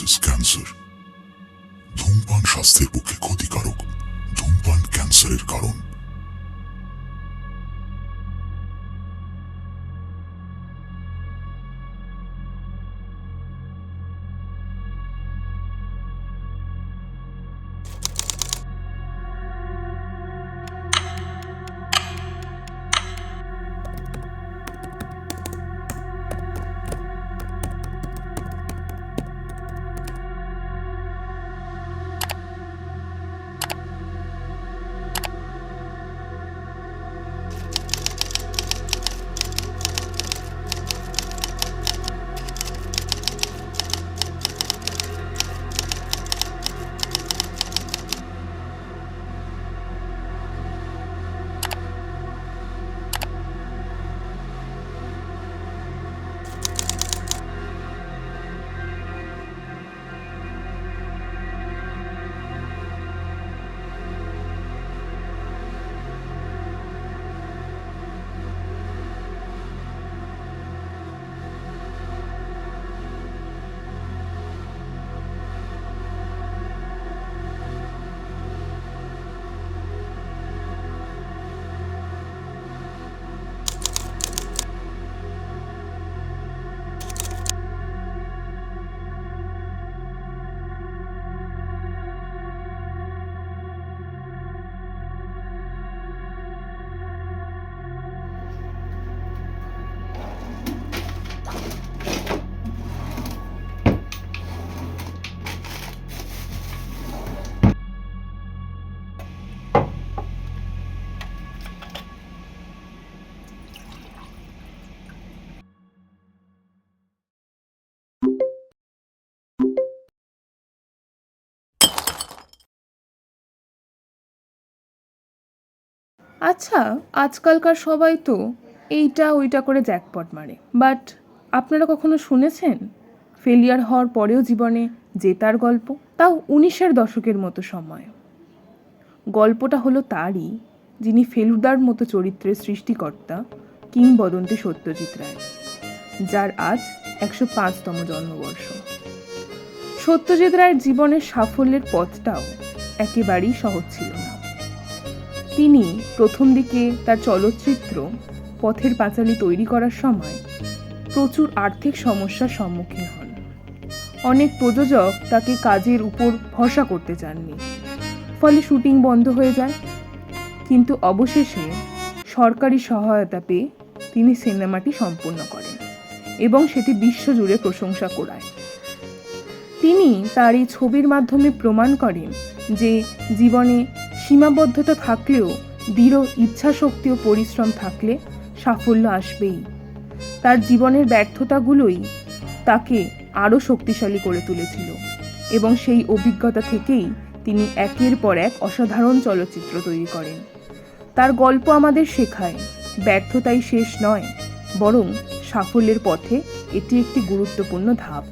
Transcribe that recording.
Versus cancer. ধূমপান স্বাস্থ্যের পক্ষে ক্ষতিকারক। ধূমপান ক্যান্সারের কারণ। আচ্ছা, আজকালকার সবাই তো এইটা ওইটা করে জ্যাকপট মারে, বাট আপনারা কখনো শুনেছেন ফেলিয়ার হওয়ার পরেও জীবনে জেতার গল্প? তাও 19-এর দশকের মতো সময়। গল্পটা হলো তারই, যিনি ফেলুদার মতো চরিত্রের সৃষ্টিকর্তা, কিংবদন্তি সত্যজিৎ রায়, যার আজ 105তম জন্মবর্ষ। সত্যজিৎ রায়ের জীবনের সাফল্যের পথটাও একেবারেই সহজ ছিল না। তিনি প্রথম দিকে তার চলচ্চিত্র পথের পাঁচালী তৈরি করার সময় প্রচুর আর্থিক সমস্যার সম্মুখীন হন। অনেক প্রযোজক তাকে কাজের উপর ভরসা করতে চাননি, ফলে শুটিং বন্ধ হয়ে যায়। কিন্তু অবশেষে সরকারি সহায়তা পেয়ে তিনি সিনেমাটি সম্পূর্ণ করেন এবং সেটি বিশ্বজুড়ে প্রশংসা কুড়ায়। তিনি তার এই ছবির মাধ্যমে প্রমাণ করেন যে জীবনে সীমাবদ্ধতা থাকলেও দৃঢ় ইচ্ছাশক্তি ও পরিশ্রম থাকলে সাফল্য আসবেই। তার জীবনের ব্যর্থতাগুলোই তাকে আরও শক্তিশালী করে তুলেছিল এবং সেই অভিজ্ঞতা থেকেই তিনি একের পর এক অসাধারণ চলচ্চিত্র তৈরি করেন। তার গল্প আমাদের শেখায় ব্যর্থতাই শেষ নয়, বরং সাফল্যের পথে এটি একটি গুরুত্বপূর্ণ ধাপ।